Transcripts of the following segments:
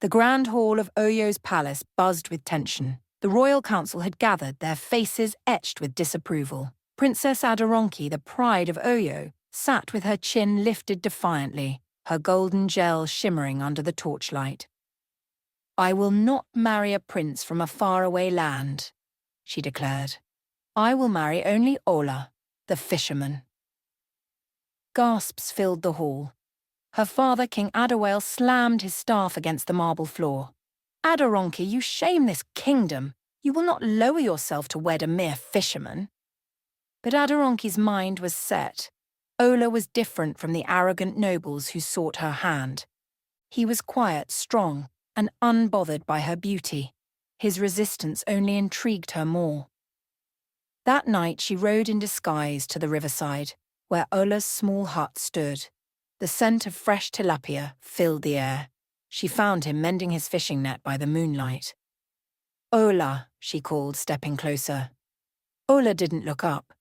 The grand hall of Oyo's palace buzzed with tension. The royal council had gathered, their faces etched with disapproval. Princess Aderonke, the pride of Oyo, sat with her chin lifted defiantly, her golden gel shimmering under the torchlight. "I will not marry a prince from a faraway land," she declared. "I will marry only Ola, the fisherman." Gasps filled the hall. Her father, King Adewale, slammed his staff against the marble floor. "Aderonke, you shame this kingdom. You will not lower yourself to wed a mere fisherman." But Aderonke's mind was set. Ola was different from the arrogant nobles who sought her hand. He was quiet, strong, and unbothered by her beauty. His resistance only intrigued her more. That night she rode in disguise to the riverside, where Ola's small hut stood. The scent of fresh tilapia filled the air. She found him mending his fishing net by the moonlight. "Ola," she called, stepping closer. Ola didn't look up.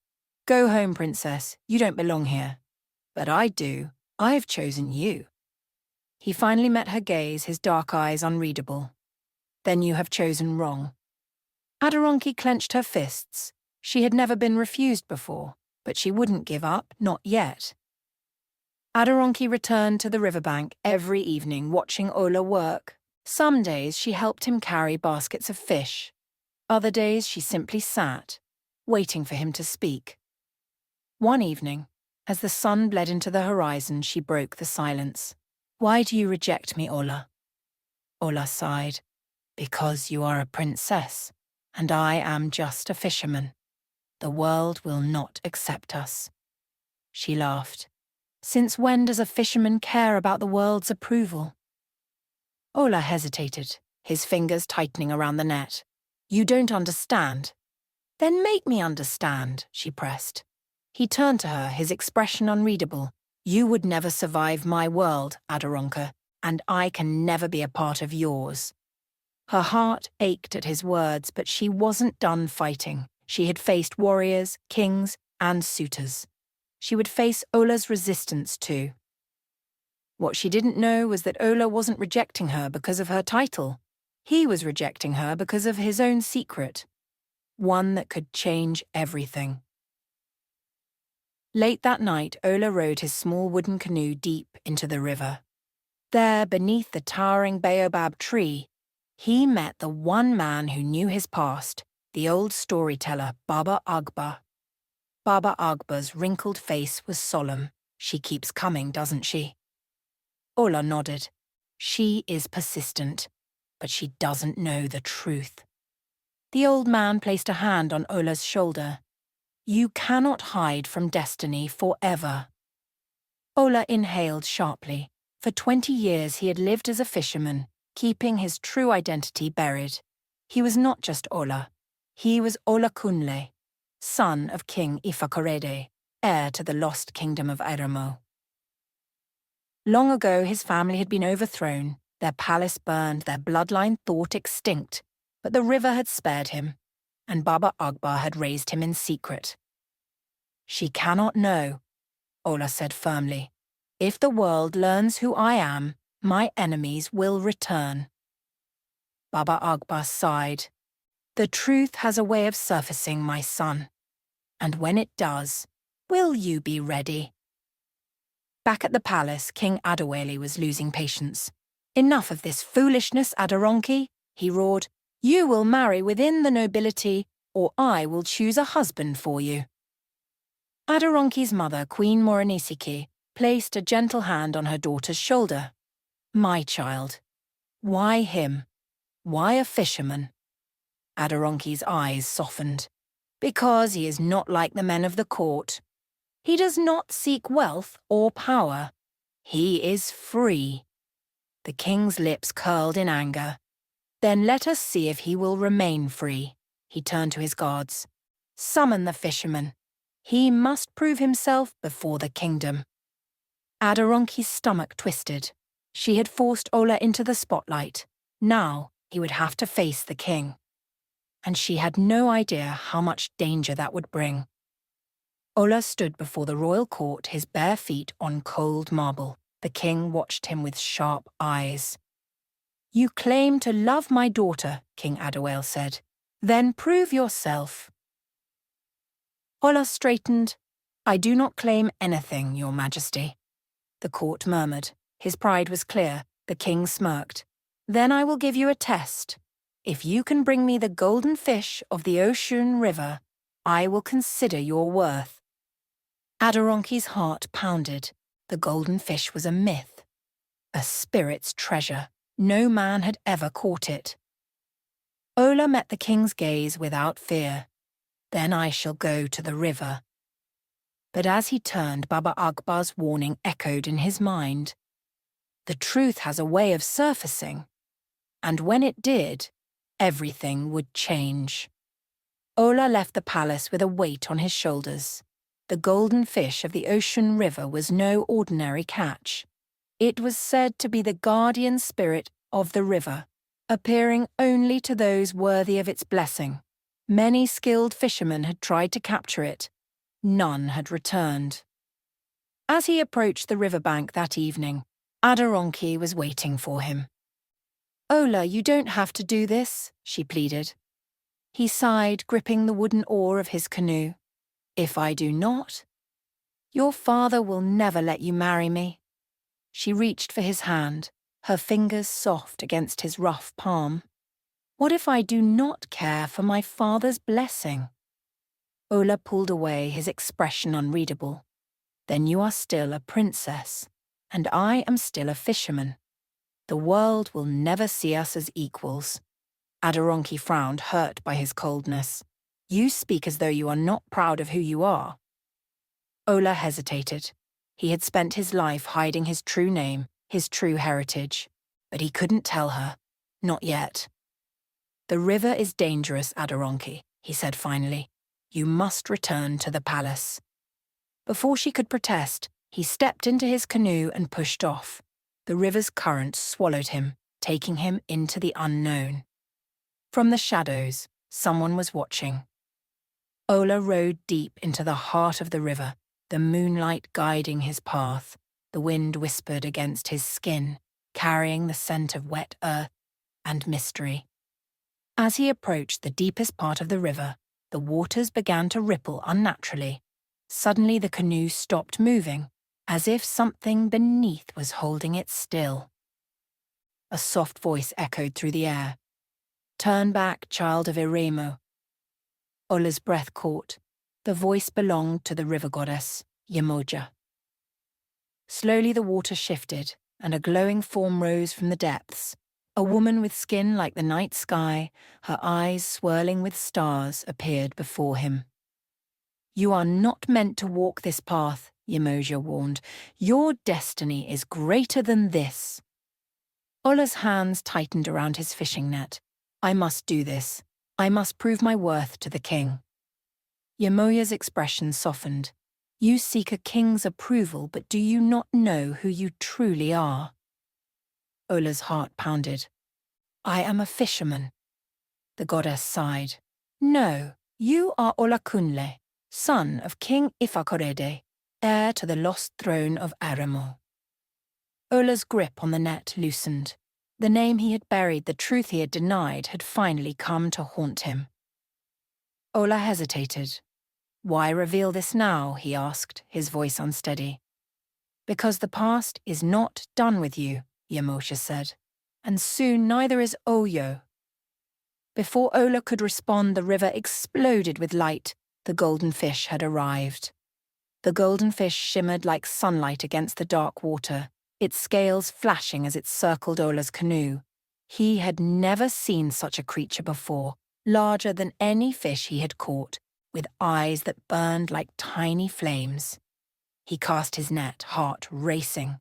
"Go home, princess. You don't belong here." "But I do. I've chosen you." He finally met her gaze, his dark eyes unreadable. "Then you have chosen wrong." Aderonke clenched her fists. She had never been refused before, but she wouldn't give up, not yet. Aderonke returned to the riverbank every evening, watching Ola work. Some days she helped him carry baskets of fish. Other days she simply sat, waiting for him to speak. One evening, as the sun bled into the horizon, she broke the silence. "Why do you reject me, Ola?" Ola sighed. "Because you are a princess, and I am just a fisherman. The world will not accept us." She laughed. "Since when does a fisherman care about the world's approval?" Ola hesitated, his fingers tightening around the net. "You don't understand." "Then make me understand," she pressed. He turned to her, his expression unreadable. "You would never survive my world, Aderonke, and I can never be a part of yours." Her heart ached at his words, but she wasn't done fighting. She had faced warriors, kings, and suitors. She would face Ola's resistance too. What she didn't know was that Ola wasn't rejecting her because of her title. He was rejecting her because of his own secret, one that could change everything. Late that night, Ola rowed his small wooden canoe deep into the river. There, beneath the towering baobab tree, he met the one man who knew his past, the old storyteller, Baba Agba. Baba Agba's wrinkled face was solemn. "She keeps coming, doesn't she?" Ola nodded. "She is persistent, but she doesn't know the truth." The old man placed a hand on Ola's shoulder. "You cannot hide from destiny forever." Ola inhaled sharply. For 20 years he had lived as a fisherman, keeping his true identity buried. He was not just Ola. He was Ola Kunle, son of King Ifakorede, heir to the lost kingdom of Iremo. Long ago his family had been overthrown, their palace burned, their bloodline thought extinct, but the river had spared him, and Baba Agba had raised him in secret. "She cannot know," Ola said firmly. "If the world learns who I am, my enemies will return." Baba Agba sighed. "The truth has a way of surfacing, my son. And when it does, will you be ready?" Back at the palace, King Adewale was losing patience. "Enough of this foolishness, Aderonke," he roared. "You will marry within the nobility, or I will choose a husband for you." Aderonke's mother, Queen Moranisike, placed a gentle hand on her daughter's shoulder. "My child, why him? Why a fisherman?" Aderonke's eyes softened. "Because he is not like the men of the court. He does not seek wealth or power. He is free." The king's lips curled in anger. "Then let us see if he will remain free." He turned to his guards. "Summon the fisherman. He must prove himself before the kingdom." Aderonke's stomach twisted. She had forced Ola into the spotlight. Now he would have to face the king. And she had no idea how much danger that would bring. Ola stood before the royal court, his bare feet on cold marble. The king watched him with sharp eyes. You claim to love my daughter, King Aderonke said. Then prove yourself. Ola straightened. I do not claim anything, Your Majesty. The court murmured. His pride was clear. The king smirked. Then I will give you a test. If you can bring me the golden fish of the ocean river, I will consider your worth. Aderonke's heart pounded. The golden fish was a myth. A spirit's treasure. No man had ever caught it. Ola met the king's gaze without fear. Then I shall go to the river. But as he turned, Baba Akbar's warning echoed in his mind. The truth has a way of surfacing, and when it did, everything would change. Ola left the palace with a weight on his shoulders. The golden fish of the ocean river was no ordinary catch. It was said to be the guardian spirit of the river, appearing only to those worthy of its blessing. Many skilled fishermen had tried to capture it. None had returned. As he approached the riverbank that evening, Aderonke was waiting for him. Ola, you don't have to do this, she pleaded. He sighed, gripping the wooden oar of his canoe. If I do not, your father will never let you marry me. She reached for his hand, her fingers soft against his rough palm. What if I do not care for my father's blessing? Ola pulled away, his expression unreadable. Then you are still a princess, and I am still a fisherman. The world will never see us as equals. Aderonke frowned, hurt by his coldness. You speak as though you are not proud of who you are. Ola hesitated. He had spent his life hiding his true name, his true heritage. But he couldn't tell her. Not yet. The river is dangerous, Aderonke, he said finally. You must return to the palace. Before she could protest, he stepped into his canoe and pushed off. The river's current swallowed him, taking him into the unknown. From the shadows, someone was watching. Ola rode deep into the heart of the river, the moonlight guiding his path. The wind whispered against his skin, carrying the scent of wet earth and mystery. As he approached the deepest part of the river, the waters began to ripple unnaturally. Suddenly the canoe stopped moving, as if something beneath was holding it still. A soft voice echoed through the air. Turn back, child of Eremo. Ola's breath caught. The voice belonged to the river goddess, Yemoja. Slowly the water shifted, and a glowing form rose from the depths. A woman with skin like the night sky, her eyes swirling with stars, appeared before him. You are not meant to walk this path, Yemoja warned. Your destiny is greater than this. Ola's hands tightened around his fishing net. I must do this. I must prove my worth to the king. Yemoja's expression softened. You seek a king's approval, but do you not know who you truly are? Ola's heart pounded. I am a fisherman. The goddess sighed. No, you are Olakunle, son of King Ifakorede, heir to the lost throne of Eremo. Ola's grip on the net loosened. The name he had buried, the truth he had denied, had finally come to haunt him. Ola hesitated. Why reveal this now, he asked, his voice unsteady. Because the past is not done with you, Yemoja said, and soon neither is Oyo. Before Ola could respond, the river exploded with light. The golden fish had arrived. The golden fish shimmered like sunlight against the dark water, its scales flashing as it circled Ola's canoe. He had never seen such a creature before, larger than any fish he had caught, with eyes that burned like tiny flames. He cast his net, heart racing.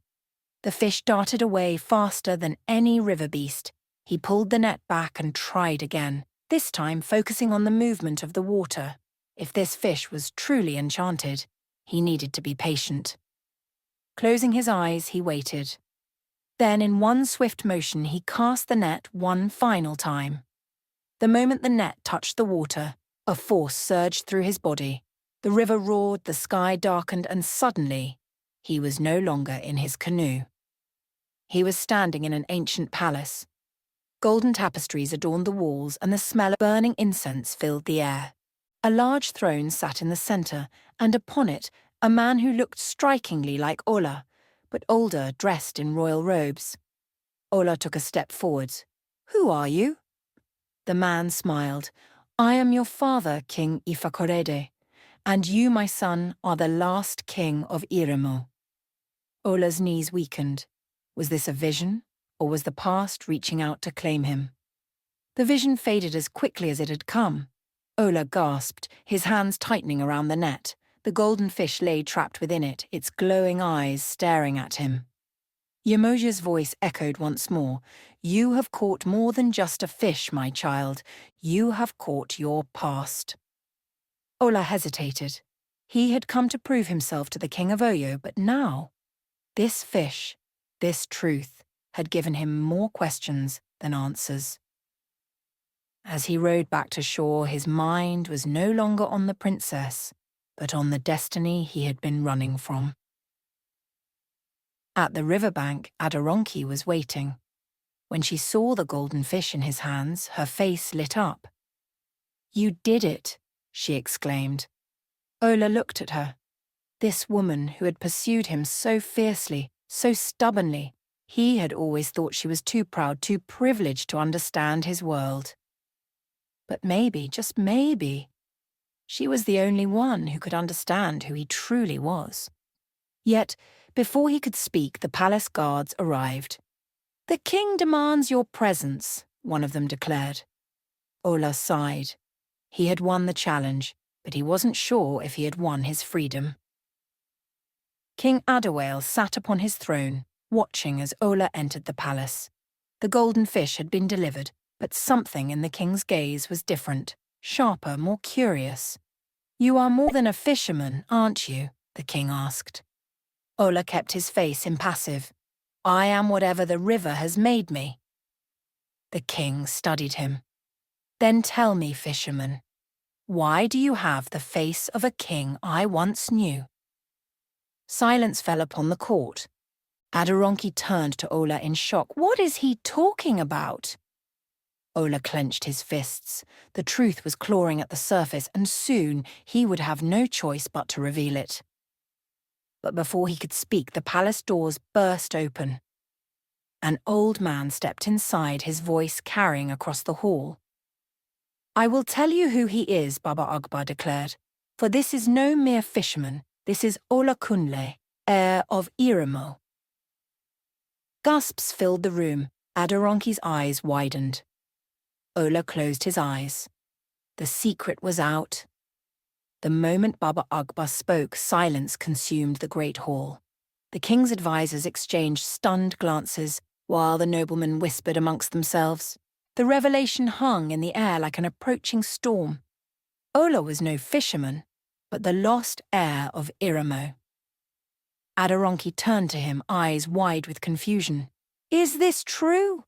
The fish darted away faster than any river beast. He pulled the net back and tried again, this time focusing on the movement of the water. If this fish was truly enchanted, he needed to be patient. Closing his eyes, he waited. Then, in one swift motion, he cast the net one final time. The moment the net touched the water, a force surged through his body. The river roared, the sky darkened, and suddenly, he was no longer in his canoe. He was standing in an ancient palace. Golden tapestries adorned the walls and the smell of burning incense filled the air. A large throne sat in the centre, and upon it a man who looked strikingly like Ola, but older, dressed in royal robes. Ola took a step forwards. "Who are you?" The man smiled. "I am your father, King Ifakorede, and you, my son, are the last king of Iremo." Ola's knees weakened. Was this a vision, or was the past reaching out to claim him? The vision faded as quickly as it had come. Ola gasped, his hands tightening around the net. The golden fish lay trapped within it, its glowing eyes staring at him. Yamoja's voice echoed once more. "You have caught more than just a fish, my child. You have caught your past." Ola hesitated. He had come to prove himself to the king of Oyo, but now, this fish, this truth, had given him more questions than answers. As he rowed back to shore, his mind was no longer on the princess, but on the destiny he had been running from. At the riverbank, Aderonke was waiting. When she saw the golden fish in his hands, her face lit up. "You did it," she exclaimed. Ola looked at her. This woman who had pursued him so fiercely, so stubbornly, he had always thought she was too proud, too privileged to understand his world. But maybe, just maybe, she was the only one who could understand who he truly was. Yet, before he could speak, the palace guards arrived. "The king demands your presence," one of them declared. Ola sighed. He had won the challenge, but he wasn't sure if he had won his freedom. King Aderonke sat upon his throne, watching as Ola entered the palace. The golden fish had been delivered, but something in the king's gaze was different, sharper, more curious. "You are more than a fisherman, aren't you?" the king asked. Ola kept his face impassive. "I am whatever the river has made me." The king studied him. "Then tell me, fisherman, why do you have the face of a king I once knew?" Silence fell upon the court. Aderonke turned to Ola in shock. "What is he talking about?" Ola clenched his fists. The truth was clawing at the surface, and soon he would have no choice but to reveal it. But before he could speak, the palace doors burst open. An old man stepped inside, his voice carrying across the hall. "I will tell you who he is," Baba Agba declared, "for this is no mere fisherman. This is Ola Kunle, heir of Iremo." Gasps filled the room. Aderonke's eyes widened. Ola closed his eyes. The secret was out. The moment Baba Agba spoke, silence consumed the great hall. The king's advisers exchanged stunned glances, while the noblemen whispered amongst themselves. The revelation hung in the air like an approaching storm. Ola was no fisherman, but the lost heir of Iremo. Aderonke turned to him, eyes wide with confusion. "Is this true?"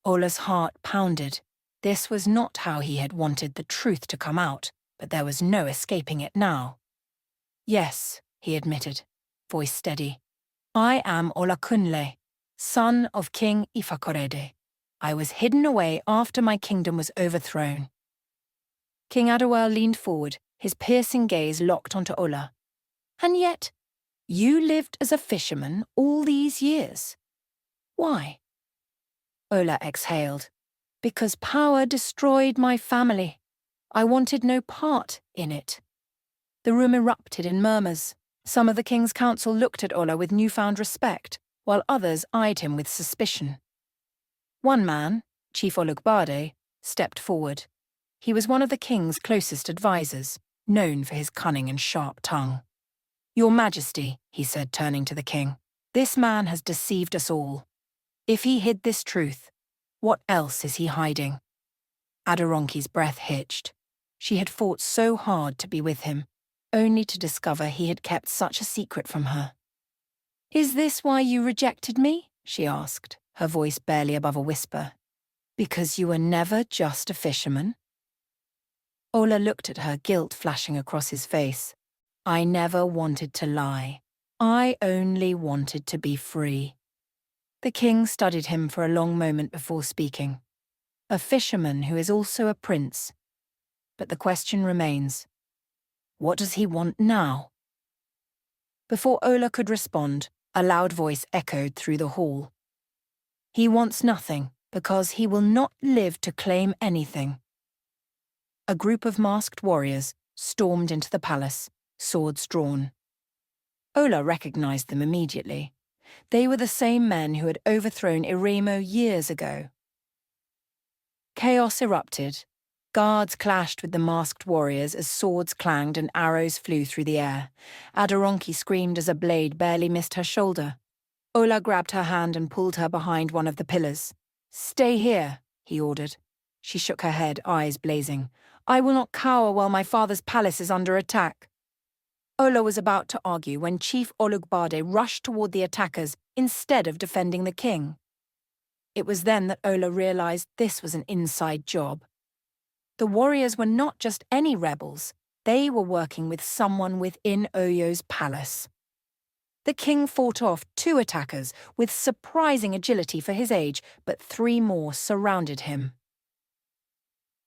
Ola's heart pounded. This was not how he had wanted the truth to come out, but there was no escaping it now. "Yes," he admitted, voice steady. "I am Ola Kunle, son of King Ifakorede. I was hidden away after my kingdom was overthrown." King Aderonke leaned forward, his piercing gaze locked onto Ola. "And yet, you lived as a fisherman all these years. Why?" Ola exhaled. "Because power destroyed my family. I wanted no part in it." The room erupted in murmurs. Some of the king's council looked at Ola with newfound respect, while others eyed him with suspicion. One man, Chief Olugbade, stepped forward. He was one of the king's closest advisers, known for his cunning and sharp tongue. "Your Majesty," he said, turning to the king, "this man has deceived us all. If he hid this truth, what else is he hiding?" Aderonke's breath hitched. She had fought so hard to be with him, only to discover he had kept such a secret from her. "Is this why you rejected me?" she asked, her voice barely above a whisper. "Because you were never just a fisherman?" Ola looked at her, guilt flashing across his face. "I never wanted to lie. I only wanted to be free." The king studied him for a long moment before speaking. A fisherman who is also a prince. But the question remains, what does he want now? Before Ola could respond, a loud voice echoed through the hall. He wants nothing, because he will not live to claim anything. A group of masked warriors stormed into the palace, swords drawn. Ola recognized them immediately. They were the same men who had overthrown Iremo years ago. Chaos erupted. Guards clashed with the masked warriors as swords clanged and arrows flew through the air. Aderonke screamed as a blade barely missed her shoulder. Ola grabbed her hand and pulled her behind one of the pillars. "Stay here," he ordered. She shook her head, eyes blazing. "I will not cower while my father's palace is under attack." Ola was about to argue when Chief Olugbade rushed toward the attackers instead of defending the king. It was then that Ola realized this was an inside job. The warriors were not just any rebels, they were working with someone within Oyo's palace. The king fought off 2 attackers with surprising agility for his age, but 3 more surrounded him.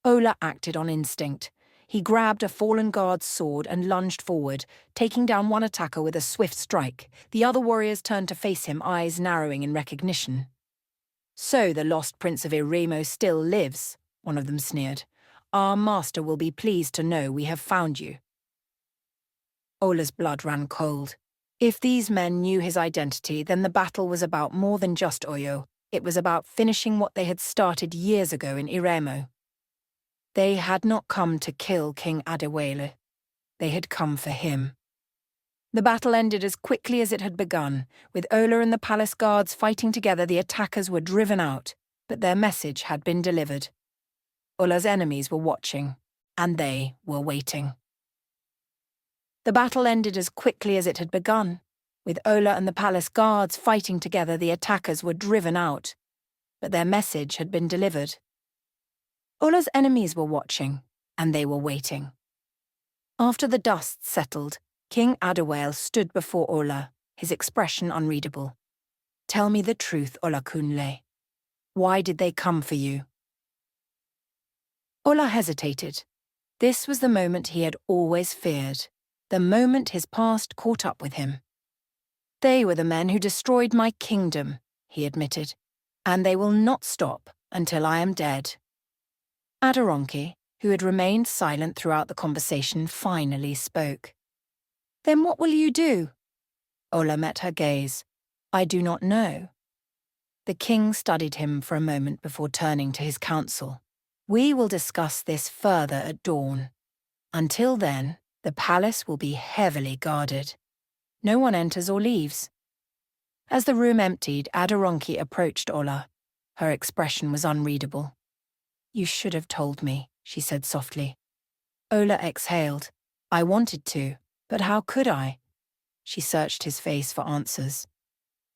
Ola acted on instinct. He grabbed a fallen guard's sword and lunged forward, taking down one attacker with a swift strike. The other warriors turned to face him, eyes narrowing in recognition. "So the lost prince of Iremo still lives," one of them sneered. "Our master will be pleased to know we have found you." Ola's blood ran cold. If these men knew his identity, then the battle was about more than just Oyo. It was about finishing what they had started years ago in Iremo. They had not come to kill King Adewale. They had come for him. The battle ended as quickly as it had begun. With Ola and the palace guards fighting together, the attackers were driven out, but their message had been delivered. Ola's enemies were watching, and they were waiting. The battle ended as quickly as it had begun. With Ola and the palace guards fighting together, the attackers were driven out, but their message had been delivered. Ola's enemies were watching, and they were waiting. After the dust settled, King Adewale stood before Ola, his expression unreadable. "Tell me the truth, Olakunle. Why did they come for you?" Ola hesitated. This was the moment he had always feared, the moment his past caught up with him. "They were the men who destroyed my kingdom," he admitted, "and they will not stop until I am dead." Aderonke, who had remained silent throughout the conversation, finally spoke. "Then what will you do?" Ola met her gaze. "I do not know." The king studied him for a moment before turning to his council. "We will discuss this further at dawn. Until then, the palace will be heavily guarded. No one enters or leaves." As the room emptied, Aderonke approached Ola. Her expression was unreadable. "You should have told me," she said softly. Ola exhaled. "I wanted to, but how could I?" She searched his face for answers.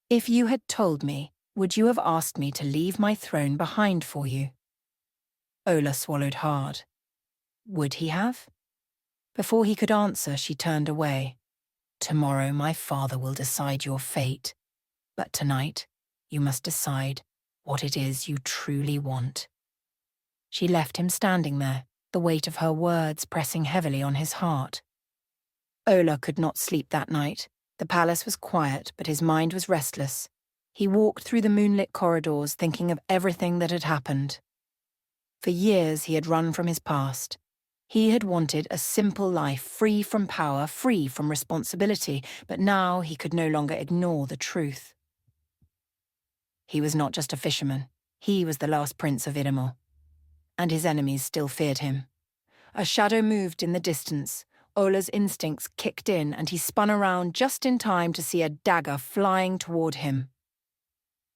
"If you had told me, would you have asked me to leave my throne behind for you?" Ola swallowed hard. Would he have? Before he could answer, she turned away. "Tomorrow my father will decide your fate. But tonight, you must decide what it is you truly want." She left him standing there, the weight of her words pressing heavily on his heart. Ola could not sleep that night. The palace was quiet, but his mind was restless. He walked through the moonlit corridors, thinking of everything that had happened. For years he had run from his past. He had wanted a simple life, free from power, free from responsibility, but now he could no longer ignore the truth. He was not just a fisherman. He was the last prince of Iremo. And his enemies still feared him. A shadow moved in the distance. Ola's instincts kicked in, and he spun around just in time to see a dagger flying toward him.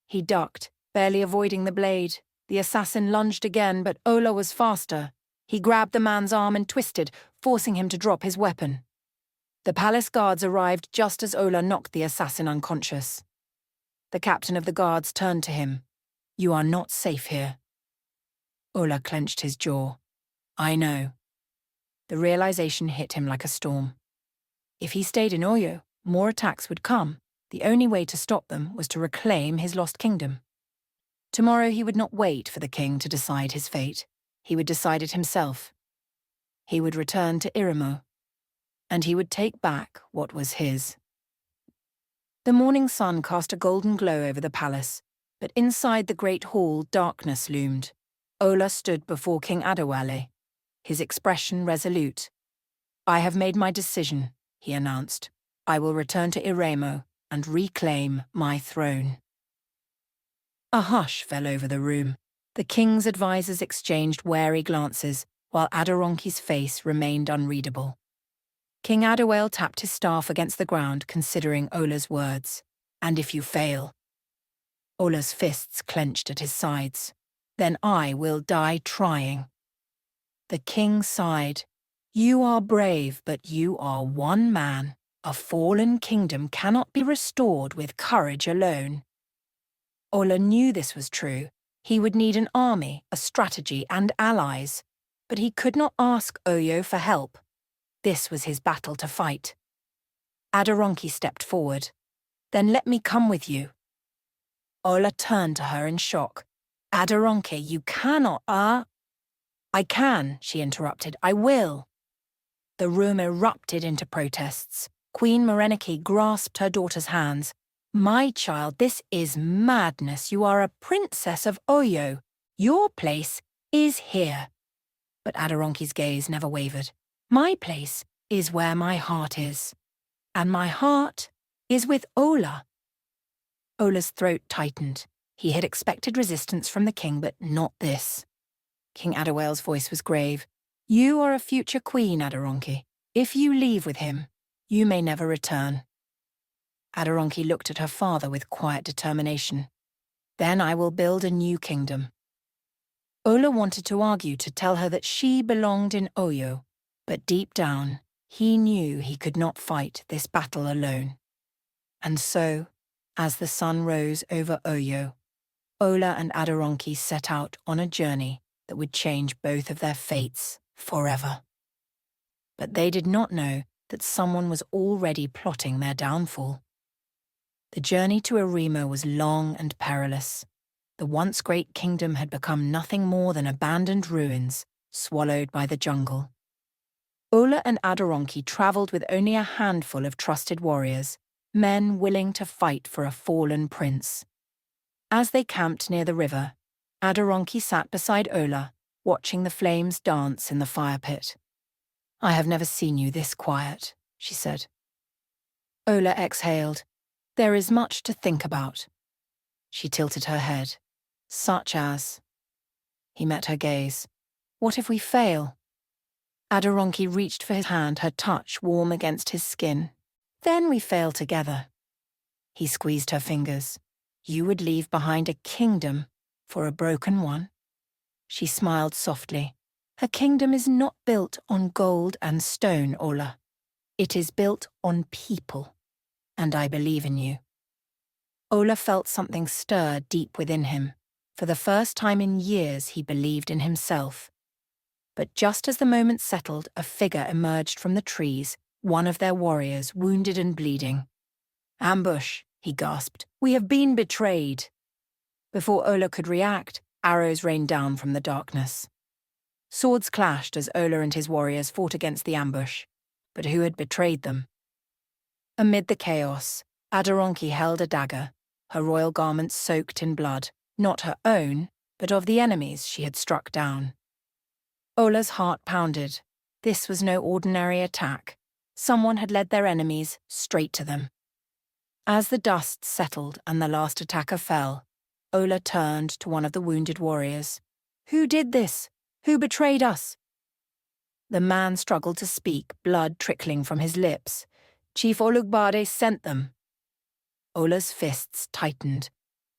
He ducked, barely avoiding the blade. The assassin lunged again, but Ola was faster. He grabbed the man's arm and twisted, forcing him to drop his weapon. The palace guards arrived just as Ola knocked the assassin unconscious. The captain of the guards turned to him. "You are not safe here." Ola clenched his jaw. "I know." The realization hit him like a storm. If he stayed in Oyo, more attacks would come. The only way to stop them was to reclaim his lost kingdom. Tomorrow he would not wait for the king to decide his fate. He would decide it himself. He would return to Irimo, and he would take back what was his. The morning sun cast a golden glow over the palace, but inside the great hall darkness loomed. Ola stood before King Adewale, his expression resolute. "I have made my decision," he announced. "I will return to Iremo and reclaim my throne." A hush fell over the room. The king's advisers exchanged wary glances, while Aderonke's face remained unreadable. King Adewale tapped his staff against the ground, considering Ola's words. "And if you fail?" Ola's fists clenched at his sides. "Then I will die trying." The king sighed. "You are brave, but you are one man. A fallen kingdom cannot be restored with courage alone." Ola knew this was true. He would need an army, a strategy, and allies. But he could not ask Oyo for help. This was his battle to fight. Aderonke stepped forward. "Then let me come with you." Ola turned to her in shock. "Aderonke, you cannot, "I can," she interrupted. "I will." The room erupted into protests. Queen Morenike grasped her daughter's hands. "My child, this is madness. You are a princess of Oyo. Your place is here." But Aderonke's gaze never wavered. "My place is where my heart is. And my heart is with Ola." Ola's throat tightened. He had expected resistance from the king, but not this. King Adewale's voice was grave. "You are a future queen, Aderonke. If you leave with him, you may never return." Aderonke looked at her father with quiet determination. "Then I will build a new kingdom." Ola wanted to argue, to tell her that she belonged in Oyo, but deep down, he knew he could not fight this battle alone. And so, as the sun rose over Oyo, Ola and Aderonke set out on a journey that would change both of their fates forever. But they did not know that someone was already plotting their downfall. The journey to Irimo was long and perilous. The once great kingdom had become nothing more than abandoned ruins, swallowed by the jungle. Ola and Aderonke travelled with only a handful of trusted warriors, men willing to fight for a fallen prince. As they camped near the river, Aderonke sat beside Ola, watching the flames dance in the fire pit. "I have never seen you this quiet," she said. Ola exhaled. "There is much to think about." She tilted her head. "Such as?" He met her gaze. "What if we fail?" Aderonke reached for his hand, her touch warm against his skin. "Then we fail together." He squeezed her fingers. "You would leave behind a kingdom for a broken one?" She smiled softly. "A kingdom is not built on gold and stone, Ola. It is built on people, and I believe in you." Ola felt something stir deep within him. For the first time in years, he believed in himself. But just as the moment settled, a figure emerged from the trees, one of their warriors, wounded and bleeding. "Ambush," he gasped. "We have been betrayed." Before Ola could react, arrows rained down from the darkness. Swords clashed as Ola and his warriors fought against the ambush. But who had betrayed them? Amid the chaos, Aderonke held a dagger, her royal garments soaked in blood, not her own, but of the enemies she had struck down. Ola's heart pounded. This was no ordinary attack. Someone had led their enemies straight to them. As the dust settled and the last attacker fell, Ola turned to one of the wounded warriors. "Who did this? Who betrayed us?" The man struggled to speak, blood trickling from his lips. "Chief Olugbade sent them." Ola's fists tightened.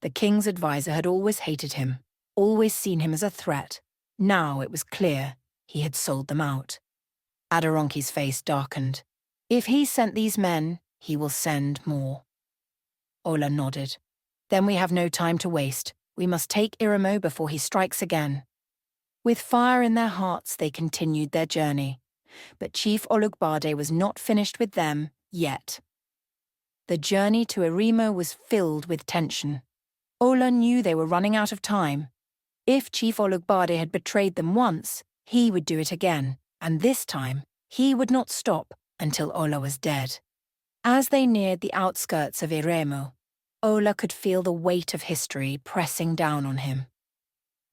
The king's advisor had always hated him, always seen him as a threat. Now it was clear he had sold them out. Aderonke's face darkened. "If he sent these men, he will send more." Ola nodded. "Then we have no time to waste. We must take Irimo before he strikes again." With fire in their hearts, they continued their journey. But Chief Olugbade was not finished with them yet. The journey to Eremo was filled with tension. Ola knew they were running out of time. If Chief Olugbade had betrayed them once, he would do it again, and this time, he would not stop until Ola was dead. As they neared the outskirts of Eremo, Ola could feel the weight of history pressing down on him.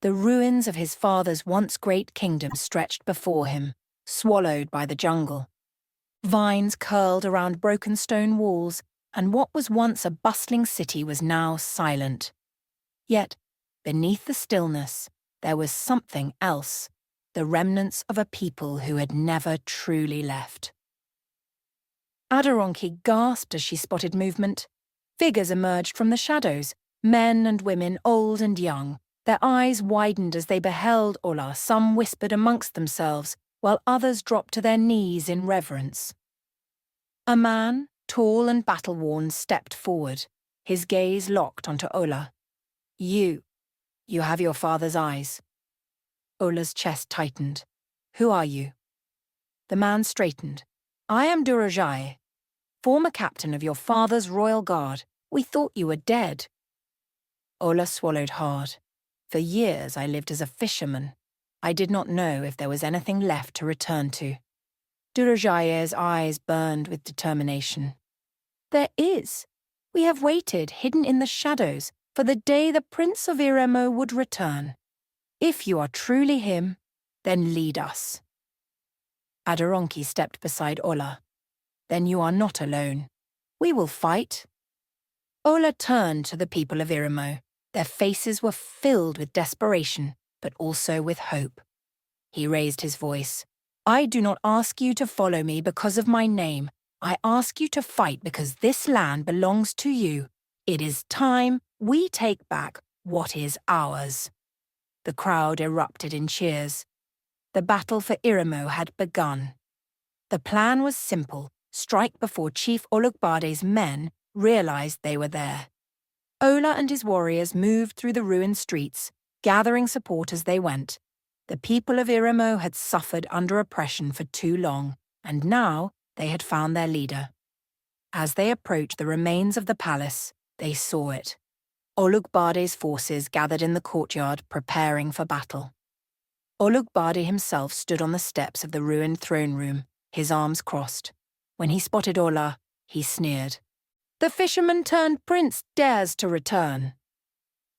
The ruins of his father's once great kingdom stretched before him, swallowed by the jungle. Vines curled around broken stone walls, and what was once a bustling city was now silent. Yet, beneath the stillness, there was something else, the remnants of a people who had never truly left. Aderonke gasped as she spotted movement. Figures emerged from the shadows, men and women, old and young. Their eyes widened as they beheld Ola. Some whispered amongst themselves, while others dropped to their knees in reverence. A man, tall and battle-worn, stepped forward, his gaze locked onto Ola. You have your father's eyes." Ola's chest tightened. "Who are you?" The man straightened. "I am Durajai, former captain of your father's royal guard. We thought you were dead." Ola swallowed hard. "For years I lived as a fisherman. I did not know if there was anything left to return to." Durajai's eyes burned with determination. "There is. We have waited, hidden in the shadows, for the day the Prince of Eremo would return. If you are truly him, then lead us." Aderonke stepped beside Ola. "Then you are not alone. We will fight." Ola turned to the people of Eremo. Their faces were filled with desperation, but also with hope. He raised his voice. "I do not ask you to follow me because of my name. I ask you to fight because this land belongs to you. It is time we take back what is ours." The crowd erupted in cheers. The battle for Eremo had begun. The plan was simple: strike before Chief Olugbade's men realized they were there. Ola and his warriors moved through the ruined streets, gathering support as they went. The people of Eremo had suffered under oppression for too long, and now they had found their leader. As they approached the remains of the palace, they saw it. Olugbade's forces gathered in the courtyard, preparing for battle. Olugbade himself stood on the steps of the ruined throne room, his arms crossed. When he spotted Ola, he sneered. "The fisherman-turned-prince dares to return."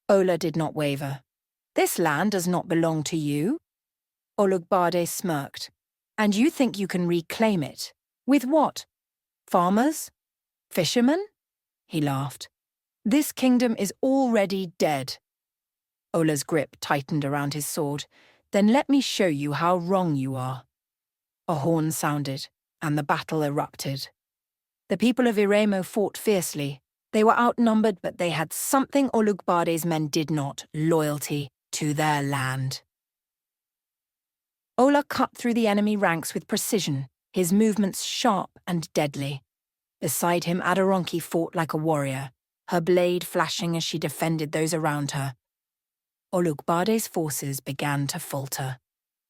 Ola did not waver. "This land does not belong to you." Olugbade smirked. "And you think you can reclaim it? With what? Farmers? Fishermen?" He laughed. "This kingdom is already dead." Ola's grip tightened around his sword. "Then let me show you how wrong you are." A horn sounded, and the battle erupted. The people of Eremo fought fiercely. They were outnumbered, but they had something Olugbade's men did not: loyalty to their land. Ola cut through the enemy ranks with precision, his movements sharp and deadly. Beside him, Aderonke fought like a warrior, her blade flashing as she defended those around her. Olugbade's forces began to falter.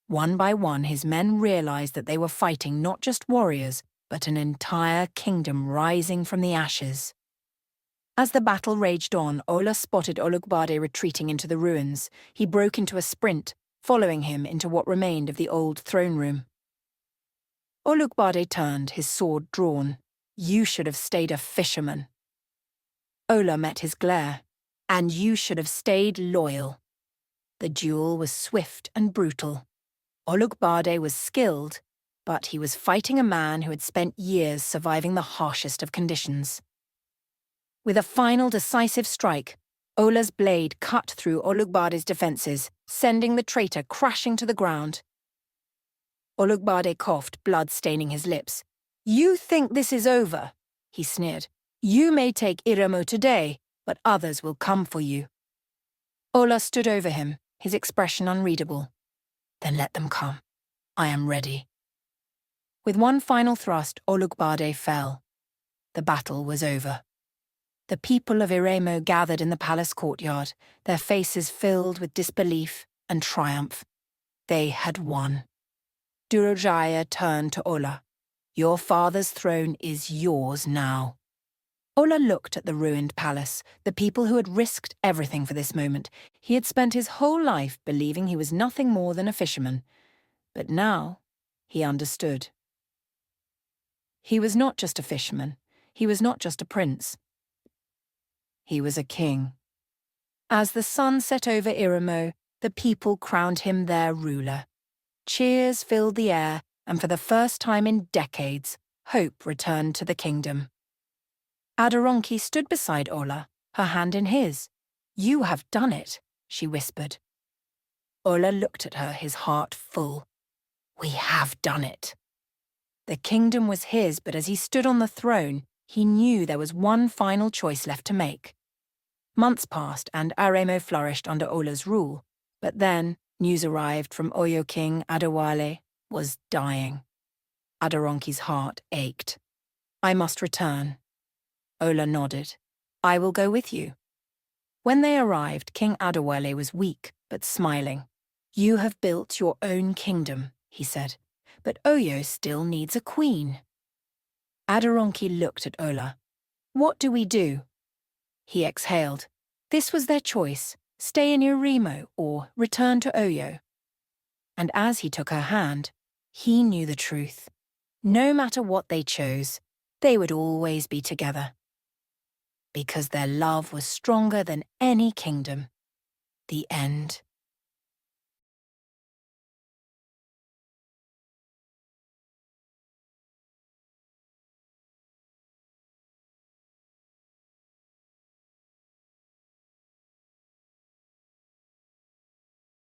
One by one, his men realized that they were fighting not just warriors, but an entire kingdom rising from the ashes. As the battle raged on, Ola spotted Olugbade retreating into the ruins. He broke into a sprint, following him into what remained of the old throne room. Olugbade turned, his sword drawn. "You should have stayed a fisherman." Ola met his glare. "And you should have stayed loyal." The duel was swift and brutal. Olugbade was skilled, but he was fighting a man who had spent years surviving the harshest of conditions. With a final decisive strike, Ola's blade cut through Olugbade's defenses, sending the traitor crashing to the ground. Olugbade coughed, blood staining his lips. "You think this is over?" he sneered. "You may take Eremo today, but others will come for you." Ola stood over him, his expression unreadable. "Then let them come. I am ready." With one final thrust, Olugbade fell. The battle was over. The people of Eremo gathered in the palace courtyard, their faces filled with disbelief and triumph. They had won. Durojaya turned to Ola. "Your father's throne is yours now." Ola looked at the ruined palace, the people who had risked everything for this moment. He had spent his whole life believing he was nothing more than a fisherman. But now he understood. He was not just a fisherman. He was not just a prince. He was a king. As the sun set over Irimo, the people crowned him their ruler. Cheers filled the air, and for the first time in decades, hope returned to the kingdom. Aderonke stood beside Ola, her hand in his. "You have done it," she whispered. Ola looked at her, his heart full. "We have done it." The kingdom was his, but as he stood on the throne, he knew there was one final choice left to make. Months passed and Aremo flourished under Ola's rule, but then news arrived from Oyo King Adewale was dying. Aderonke's heart ached. "I must return." Ola nodded. "I will go with you." When they arrived, King Adewale was weak but smiling. "You have built your own kingdom," he said, "but Oyo still needs a queen." Aderonke looked at Ola. "What do we do?" He exhaled. This was their choice, stay in Irimo or return to Oyo. And as he took her hand, he knew the truth. No matter what they chose, they would always be together. Because their love was stronger than any kingdom. The end.